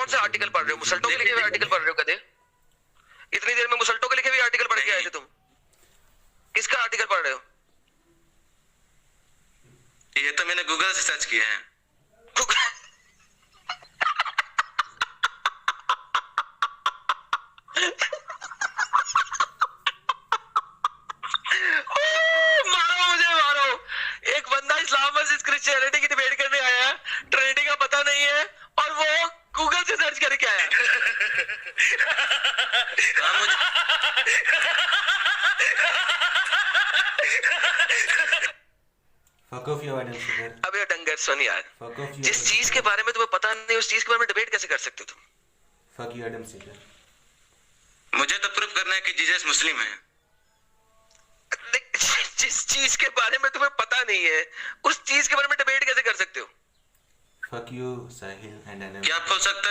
कौन सा आर्टिकल पढ़ रहे हो? मुसल्टो के लिखे हुए आर्टिकल पढ़ रहे हो? कदे इतनी देर में मुसल्टो के लिखे हुए आर्टिकल पढ़ के आए थे तुम? किसका आर्टिकल पढ़ रहे हो? ये तो मैंने गूगल से सर्च किया है। मारो मुझे, मारो। एक बंदा इस्लाम वर्सेस क्रिश्चियनिटी की डिबेट करने आया है, ट्रिनिटी का पता नहीं है, और वो गूगल से सर्च करके आया। मुझे Fuck off your identity. अबे डंगर सुन यार, Fuck off your जिस चीज के बारे में तुम्हें पता नहीं उस चीज के बारे में डिबेट कैसे कर सकते हो तुम? Fuck you, Adam Sandler. मुझे तो प्रूफ करना है कि जीसस मुस्लिम है। जिस चीज के बारे में तुम्हें पता नहीं है उस चीज के बारे में डिबेट कैसे कर सकते हो? Fuck you, Sahil and Anand. क्या आप हो सकता है